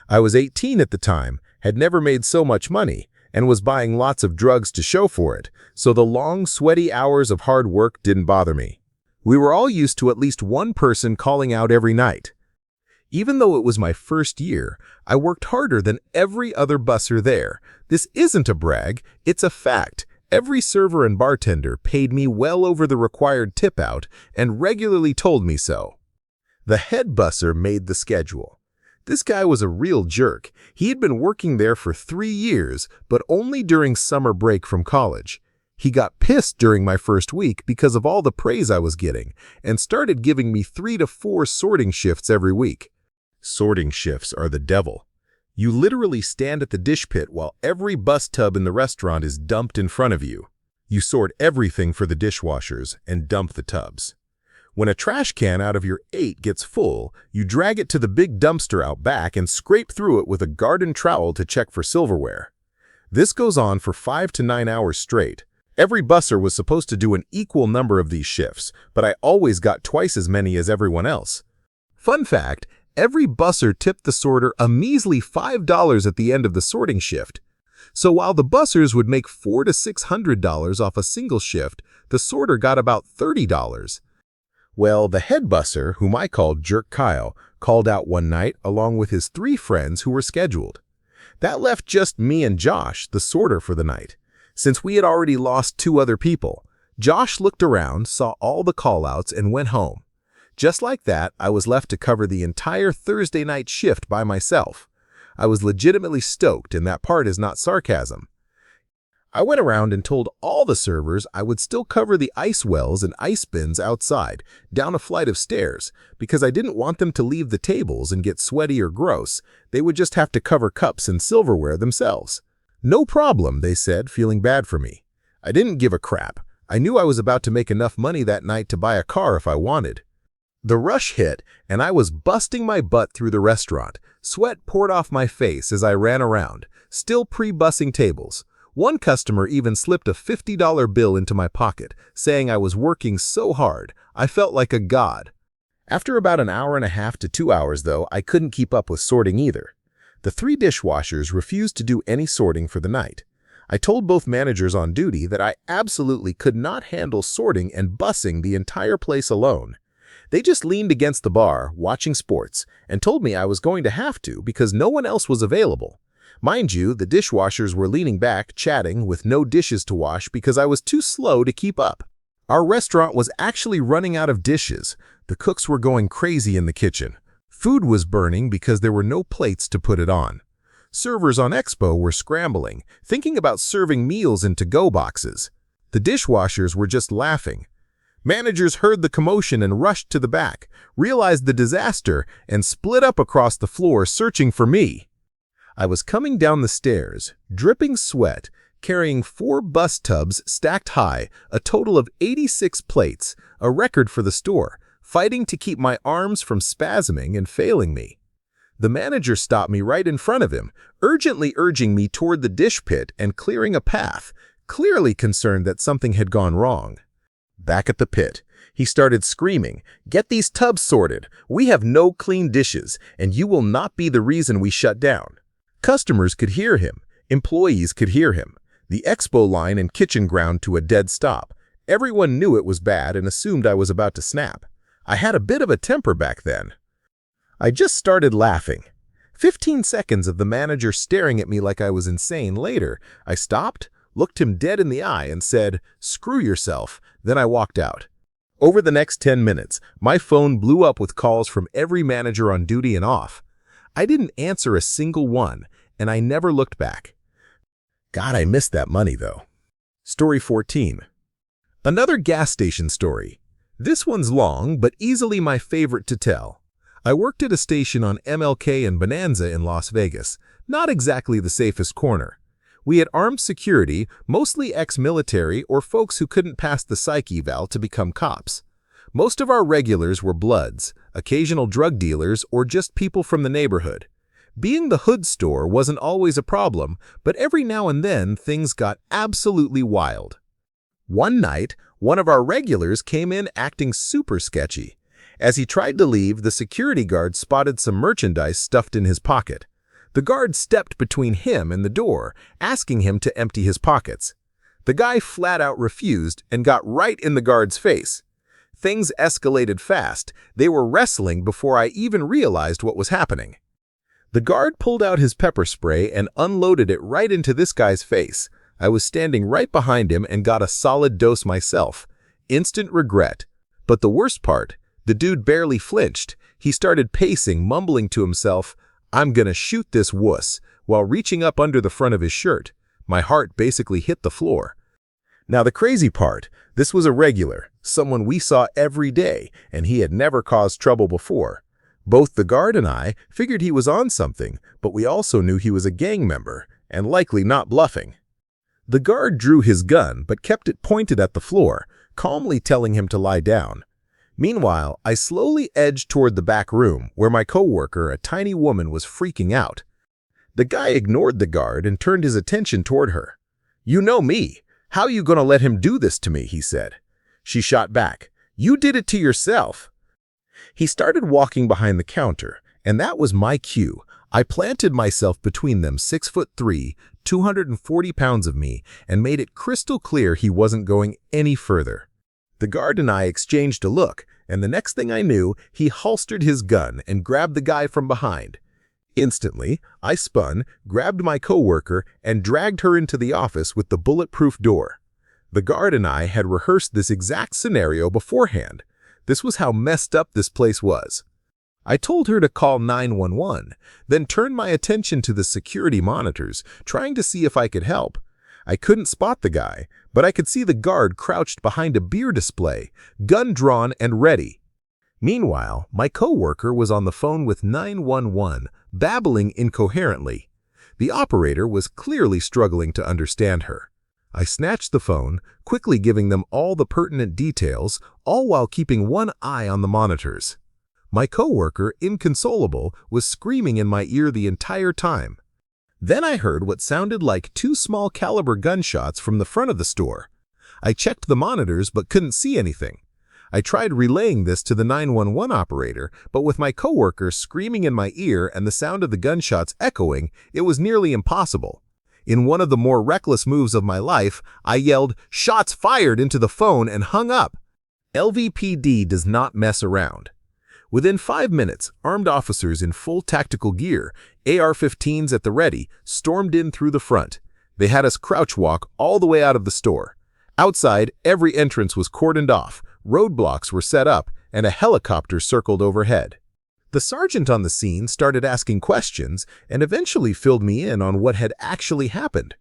I was 18 at the time, had never made so much money, and was buying lots of drugs to show for it, so the long, sweaty hours of hard work didn't bother me. We were all used to at least one person calling out every night. Even though it was my first year, I worked harder than every other busser there. This isn't a brag, it's a fact. Every server and bartender paid me well over the required tip out and regularly told me so. The head busser made the schedule. This guy was a real jerk. He had been working there for 3 years, but only during summer break from college. He got pissed during my first week because of all the praise I was getting and started giving me 3 to 4 sorting shifts every week. Sorting shifts are the devil. You literally stand at the dish pit while every bus tub in the restaurant is dumped in front of you. You sort everything for the dishwashers and dump the tubs. When a trash can out of your 8 gets full, you drag it to the big dumpster out back and scrape through it with a garden trowel to check for silverware. This goes on for 5 to 9 hours straight. Every busser was supposed to do an equal number of these shifts, but I always got twice as many as everyone else. Fun fact, every busser tipped the sorter a measly $5 at the end of the sorting shift. So while the bussers would make $400 to $600 off a single shift, the sorter got about $30. Well, the head busser, whom I called Jerk Kyle, called out one night along with his 3 friends who were scheduled. That left just me and Josh, the sorter, for the night. Since we had already lost 2 other people, Josh looked around, saw all the call-outs, and went home. Just like that, I was left to cover the entire Thursday night shift by myself. I was legitimately stoked, and that part is not sarcasm. I went around and told all the servers I would still cover the ice wells and ice bins outside, down a flight of stairs, because I didn't want them to leave the tables and get sweaty or gross. They would just have to cover cups and silverware themselves. No problem, they said, feeling bad for me. I didn't give a crap. I knew I was about to make enough money that night to buy a car if I wanted. The rush hit, and I was busting my butt through the restaurant. Sweat poured off my face as I ran around, still pre-bussing tables. One customer even slipped a $50 bill into my pocket, saying I was working so hard. I felt like a god. After about an hour and a half to 2 hours, though, I couldn't keep up with sorting either. The 3 dishwashers refused to do any sorting for the night. I told both managers on duty that I absolutely could not handle sorting and bussing the entire place alone. They just leaned against the bar, watching sports, and told me I was going to have to because no one else was available. Mind you, the dishwashers were leaning back, chatting, with no dishes to wash because I was too slow to keep up. Our restaurant was actually running out of dishes. The cooks were going crazy in the kitchen. Food was burning because there were no plates to put it on. Servers on Expo were scrambling, thinking about serving meals in to-go boxes. The dishwashers were just laughing. Managers heard the commotion and rushed to the back, realized the disaster, and split up across the floor searching for me. I was coming down the stairs, dripping sweat, carrying 4 bus tubs stacked high, a total of 86 plates, a record for the store, fighting to keep my arms from spasming and failing me. The manager stopped me right in front of him, urgently urging me toward the dish pit and clearing a path, clearly concerned that something had gone wrong. Back at the pit, he started screaming, "Get these tubs sorted. We have no clean dishes, and you will not be the reason we shut down." Customers could hear him. Employees could hear him. The expo line and kitchen ground to a dead stop. Everyone knew it was bad and assumed I was about to snap. I had a bit of a temper back then. I just started laughing. 15 seconds of the manager staring at me like I was insane later, I stopped, looked him dead in the eye, and said, "Screw yourself." Then I walked out. Over the next 10 minutes, my phone blew up with calls from every manager on duty and off. I didn't answer a single one, and I never looked back. God, I missed that money, though. Story 14. Another gas station story. This one's long, but easily my favorite to tell. I worked at a station on MLK and Bonanza in Las Vegas, not exactly the safest corner. We had armed security, mostly ex-military or folks who couldn't pass the psych eval to become cops. Most of our regulars were bloods, occasional drug dealers, or just people from the neighborhood. Being the hood store wasn't always a problem, but every now and then things got absolutely wild. One night, one of our regulars came in acting super sketchy. As he tried to leave, the security guard spotted some merchandise stuffed in his pocket. The guard stepped between him and the door, asking him to empty his pockets. The guy flat out refused and got right in the guard's face. Things escalated fast. They were wrestling before I even realized what was happening. The guard pulled out his pepper spray and unloaded it right into this guy's face. I was standing right behind him and got a solid dose myself. Instant regret. But the worst part, the dude barely flinched. He started pacing, mumbling to himself, "I'm gonna shoot this wuss," while reaching up under the front of his shirt. My heart basically hit the floor. Now the crazy part, this was a regular, someone we saw every day, and he had never caused trouble before. Both the guard and I figured he was on something, but we also knew he was a gang member, and likely not bluffing. The guard drew his gun but kept it pointed at the floor, calmly telling him to lie down. Meanwhile, I slowly edged toward the back room where my coworker, a tiny woman, was freaking out. The guy ignored the guard and turned his attention toward her. "You know me. How you gonna let him do this to me?" he said. She shot back, "You did it to yourself." He started walking behind the counter, and that was my cue. I planted myself between them, 6'3", 240 pounds of me, and made it crystal clear he wasn't going any further. The guard and I exchanged a look, and the next thing I knew, he holstered his gun and grabbed the guy from behind. Instantly, I spun, grabbed my coworker, and dragged her into the office with the bulletproof door. The guard and I had rehearsed this exact scenario beforehand. This was how messed up this place was. I told her to call 911, then turned my attention to the security monitors, trying to see if I could help. I couldn't spot the guy, but I could see the guard crouched behind a beer display, gun drawn and ready. Meanwhile, my coworker was on the phone with 911, babbling incoherently. The operator was clearly struggling to understand her. I snatched the phone, quickly giving them all the pertinent details, all while keeping one eye on the monitors. My coworker, inconsolable, was screaming in my ear the entire time. Then I heard what sounded like 2 small-caliber gunshots from the front of the store. I checked the monitors but couldn't see anything. I tried relaying this to the 911 operator, but with my coworker screaming in my ear and the sound of the gunshots echoing, it was nearly impossible. In one of the more reckless moves of my life, I yelled, "Shots fired!" into the phone and hung up. LVPD does not mess around. Within 5 minutes, armed officers in full tactical gear, AR-15s at the ready, stormed in through the front. They had us crouch walk all the way out of the store. Outside, every entrance was cordoned off, roadblocks were set up, and a helicopter circled overhead. The sergeant on the scene started asking questions and eventually filled me in on what had actually happened.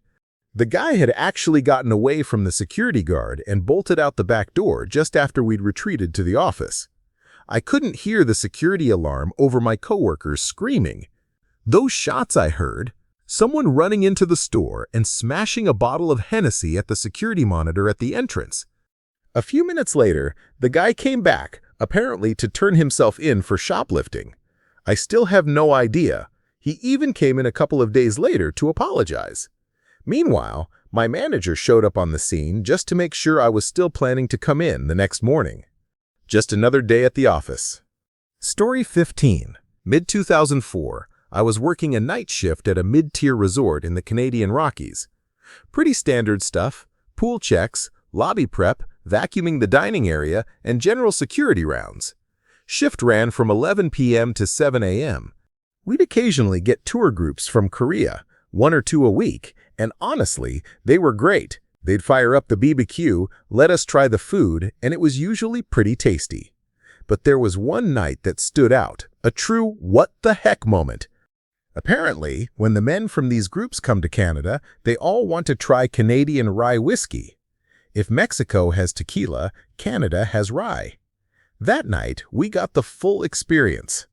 The guy had actually gotten away from the security guard and bolted out the back door just after we'd retreated to the office. I couldn't hear the security alarm over my coworkers screaming. Those shots I heard, someone running into the store and smashing a bottle of Hennessy at the security monitor at the entrance. A few minutes later, the guy came back, apparently to turn himself in for shoplifting. I still have no idea. He even came in a couple of days later to apologize. Meanwhile, my manager showed up on the scene just to make sure I was still planning to come in the next morning. Just another day at the office. Story 15. Mid-2004, I was working a night shift at a mid-tier resort in the Canadian Rockies. Pretty standard stuff: pool checks, lobby prep, vacuuming the dining area, and general security rounds. Shift ran from 11 p.m. to 7 a.m. We'd occasionally get tour groups from Korea, 1 or 2 a week, and honestly, they were great. They'd fire up the BBQ, let us try the food, and it was usually pretty tasty. But there was one night that stood out, a true what-the-heck moment. Apparently, when the men from these groups come to Canada, they all want to try Canadian rye whiskey. If Mexico has tequila, Canada has rye. That night, we got the full experience.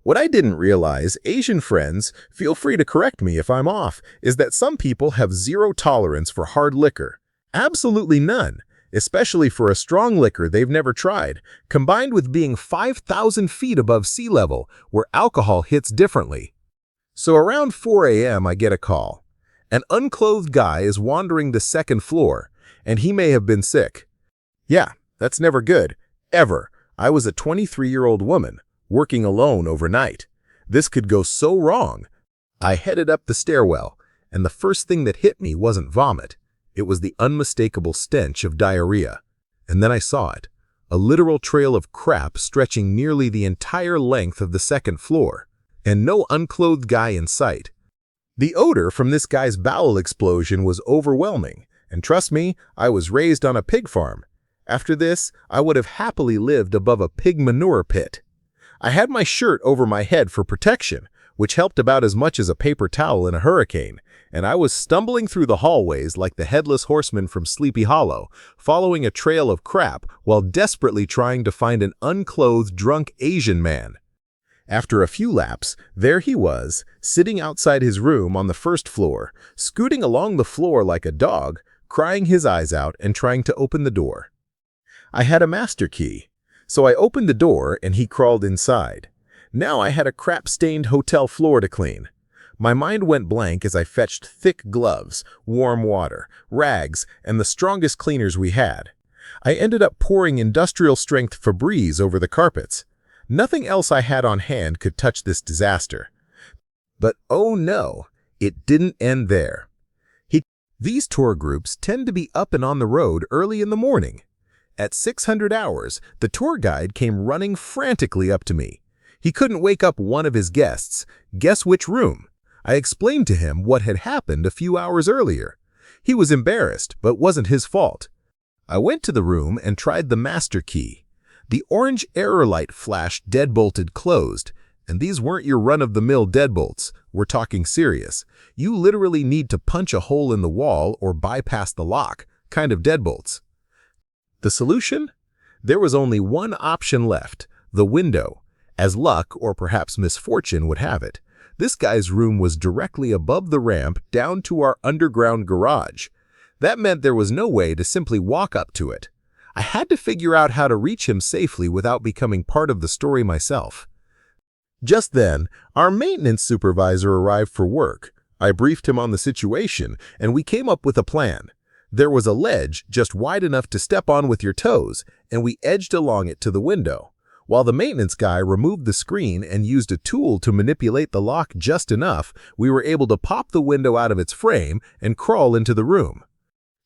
What I didn't realize, Asian friends, feel free to correct me if I'm off, is that some people have zero tolerance for hard liquor. Absolutely none, especially for a strong liquor they've never tried, combined with being 5,000 feet above sea level, where alcohol hits differently. So around 4 a.m. I get a call. An unclothed guy is wandering the second floor, and he may have been sick. Yeah, that's never good, ever. I was a 23-year-old woman, working alone overnight. This could go so wrong. I headed up the stairwell, and the first thing that hit me wasn't vomit. It was the unmistakable stench of diarrhea. And then I saw it, a literal trail of crap stretching nearly the entire length of the second floor, and no unclothed guy in sight. The odor from this guy's bowel explosion was overwhelming, and trust me, I was raised on a pig farm. After this, I would have happily lived above a pig manure pit. I had my shirt over my head for protection, which helped about as much as a paper towel in a hurricane, and I was stumbling through the hallways like the headless horseman from Sleepy Hollow, following a trail of crap while desperately trying to find an unclothed, drunk Asian man. After a few laps, there he was, sitting outside his room on the first floor, scooting along the floor like a dog, crying his eyes out and trying to open the door. I had a master key, so I opened the door and he crawled inside. Now I had a crap-stained hotel floor to clean. My mind went blank as I fetched thick gloves, warm water, rags, and the strongest cleaners we had. I ended up pouring industrial-strength Febreze over the carpets. Nothing else I had on hand could touch this disaster. But oh no, it didn't end there. These tour groups tend to be up and on the road early in the morning. At 600 hours, the tour guide came running frantically up to me. He couldn't wake up one of his guests. Guess which room? I explained to him what had happened a few hours earlier. He was embarrassed, but wasn't his fault. I went to the room and tried the master key. The orange error light flashed deadbolted closed, and these weren't your run-of-the-mill deadbolts. We're talking serious. You literally need to punch a hole in the wall or bypass the lock, kind of deadbolts. The solution? There was only one option left, the window. As luck, or perhaps misfortune, would have it, this guy's room was directly above the ramp down to our underground garage. That meant there was no way to simply walk up to it. I had to figure out how to reach him safely without becoming part of the story myself. Just then, our maintenance supervisor arrived for work. I briefed him on the situation, and we came up with a plan. There was a ledge just wide enough to step on with your toes, and we edged along it to the window. While the maintenance guy removed the screen and used a tool to manipulate the lock just enough, we were able to pop the window out of its frame and crawl into the room.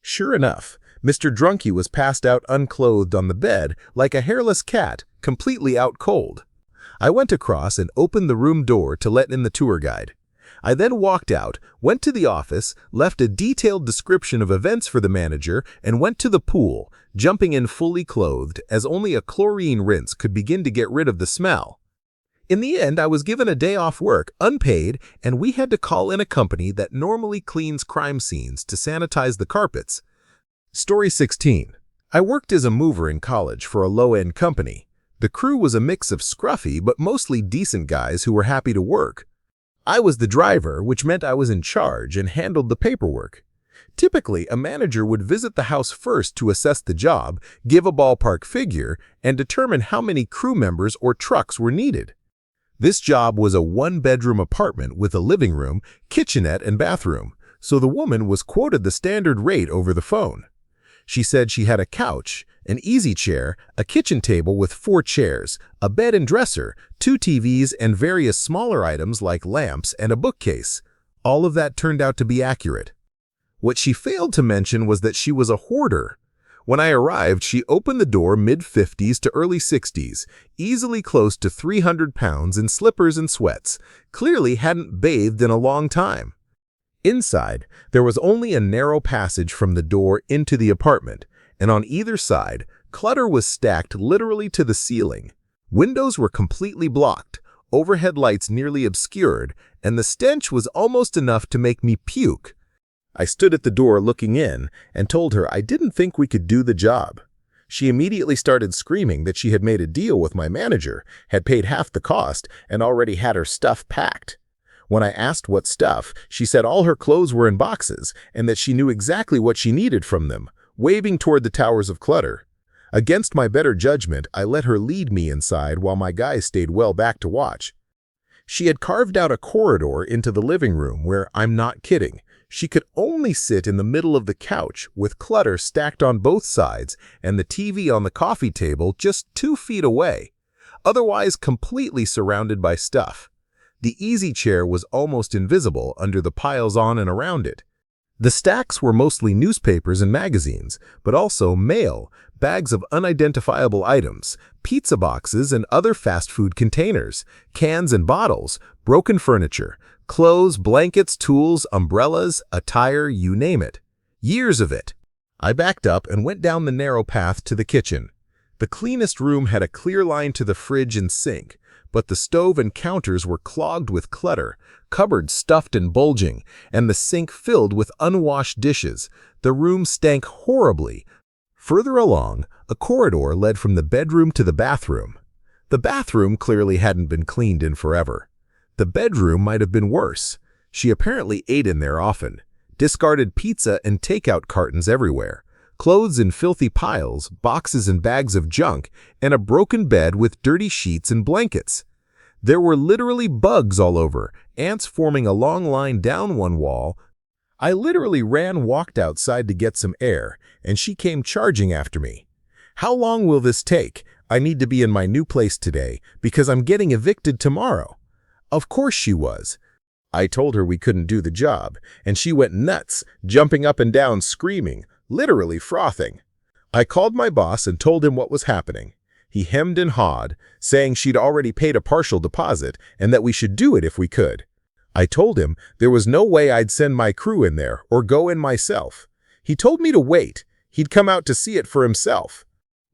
Sure enough, Mr. Drunky was passed out unclothed on the bed like a hairless cat, completely out cold. I went across and opened the room door to let in the tour guide. I then walked out, went to the office, left a detailed description of events for the manager, and went to the pool, jumping in fully clothed, as only a chlorine rinse could begin to get rid of the smell. In the end, I was given a day off work, unpaid, and we had to call in a company that normally cleans crime scenes to sanitize the carpets. Story 16. I worked as a mover in college for a low-end company. The crew was a mix of scruffy but mostly decent guys who were happy to work. I was the driver, which meant I was in charge and handled the paperwork. Typically, a manager would visit the house first to assess the job, give a ballpark figure, and determine how many crew members or trucks were needed. This job was a one-bedroom apartment with a living room, kitchenette, and bathroom, so the woman was quoted the standard rate over the phone. She said she had a couch, an easy chair, a kitchen table with 4 chairs, a bed and dresser, 2 TVs, and various smaller items like lamps and a bookcase. All of that turned out to be accurate. What she failed to mention was that she was a hoarder. When I arrived, she opened the door mid-50s to early 60s, easily close to 300 pounds in slippers and sweats, clearly hadn't bathed in a long time. Inside, there was only a narrow passage from the door into the apartment, and on either side, clutter was stacked literally to the ceiling. Windows were completely blocked, overhead lights nearly obscured, and the stench was almost enough to make me puke. I stood at the door looking in and told her I didn't think we could do the job. She immediately started screaming that she had made a deal with my manager, had paid half the cost, and already had her stuff packed. When I asked what stuff, she said all her clothes were in boxes and that she knew exactly what she needed from them, waving toward the towers of clutter. Against my better judgment, I let her lead me inside while my guys stayed well back to watch. She had carved out a corridor into the living room where, I'm not kidding, she could only sit in the middle of the couch with clutter stacked on both sides and the TV on the coffee table just 2 feet away, otherwise completely surrounded by stuff. The easy chair was almost invisible under the piles on and around it. The stacks were mostly newspapers and magazines, but also mail, bags of unidentifiable items, pizza boxes and other fast food containers, cans and bottles, broken furniture, clothes, blankets, tools, umbrellas, attire, you name it. Years of it. I backed up and went down the narrow path to the kitchen. The cleanest room had a clear line to the fridge and sink, but the stove and counters were clogged with clutter, cupboards stuffed and bulging, and the sink filled with unwashed dishes. The room stank horribly. Further along, a corridor led from the bedroom to the bathroom. The bathroom clearly hadn't been cleaned in forever. The bedroom might have been worse. She apparently ate in there often. Discarded pizza and takeout cartons everywhere. Clothes in filthy piles, boxes and bags of junk, and a broken bed with dirty sheets and blankets. There were literally bugs all over, ants forming a long line down one wall. I literally walked outside to get some air, and she came charging after me. "How long will this take? I need to be in my new place today because I'm getting evicted tomorrow." Of course she was. I told her we couldn't do the job, and she went nuts, jumping up and down, screaming, literally frothing. I called my boss and told him what was happening. He hemmed and hawed, saying she'd already paid a partial deposit and that we should do it if we could. I told him there was no way I'd send my crew in there or go in myself. He told me to wait. He'd come out to see it for himself.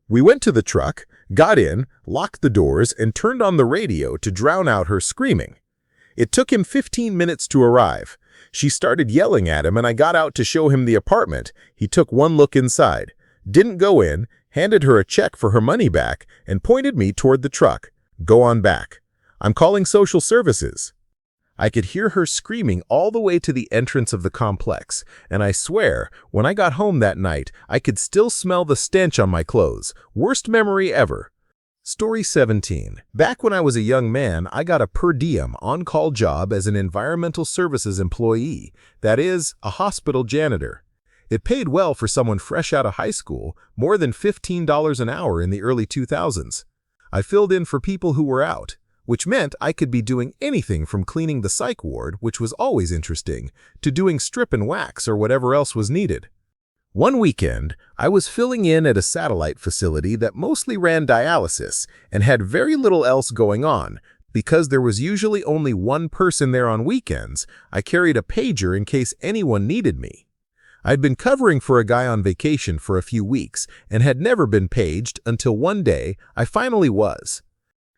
We went to the truck, got in, locked the doors, and turned on the radio to drown out her screaming. It took him 15 minutes to arrive. She started yelling at him, and I got out to show him the apartment. He took one look inside, didn't go in, handed her a check for her money back, and pointed me toward the truck. "Go on back. I'm calling social services." I could hear her screaming all the way to the entrance of the complex, and I swear, when I got home that night, I could still smell the stench on my clothes. Worst memory ever. Story 17. Back when I was a young man, I got a per diem on-call job as an environmental services employee, that is, a hospital janitor. It paid well for someone fresh out of high school, more than $15 an hour in the early 2000s. I filled in for people who were out, which meant I could be doing anything from cleaning the psych ward, which was always interesting, to doing strip and wax or whatever else was needed. One weekend, I was filling in at a satellite facility that mostly ran dialysis and had very little else going on. Because there was usually only one person there on weekends, I carried a pager in case anyone needed me. I'd been covering for a guy on vacation for a few weeks and had never been paged until one day I finally was.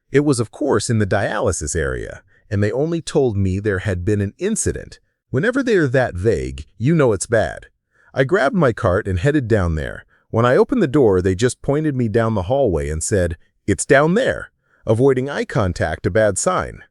It was, of course, in the dialysis area, and they only told me there had been an incident. Whenever they are that vague, you know it's bad. I grabbed my cart and headed down there. When I opened the door, they just pointed me down the hallway and said, "It's down there." Avoiding eye contact, a bad sign.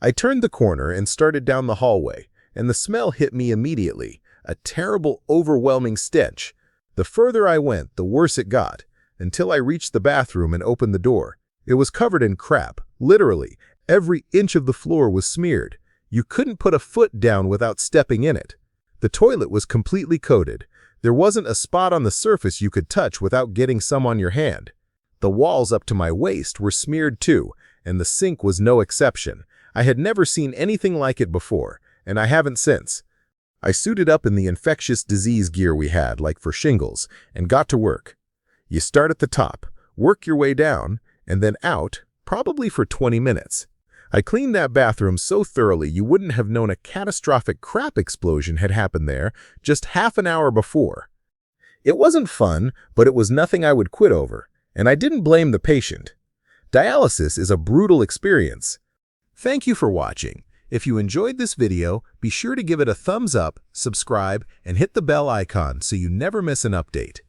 I turned the corner and started down the hallway, and the smell hit me immediately, a terrible, overwhelming stench. The further I went, the worse it got, until I reached the bathroom and opened the door. It was covered in crap, literally. Every inch of the floor was smeared. You couldn't put a foot down without stepping in it. The toilet was completely coated. There wasn't a spot on the surface you could touch without getting some on your hand. The walls up to my waist were smeared too, and the sink was no exception. I had never seen anything like it before, and I haven't since. I suited up in the infectious disease gear we had, like for shingles, and got to work. You start at the top, work your way down, and then out, probably for 20 minutes. I cleaned that bathroom so thoroughly you wouldn't have known a catastrophic crap explosion had happened there just half an hour before. It wasn't fun, but it was nothing I would quit over, and I didn't blame the patient. Dialysis is a brutal experience. Thank you for watching. If you enjoyed this video, be sure to give it a thumbs up, subscribe, and hit the bell icon so you never miss an update.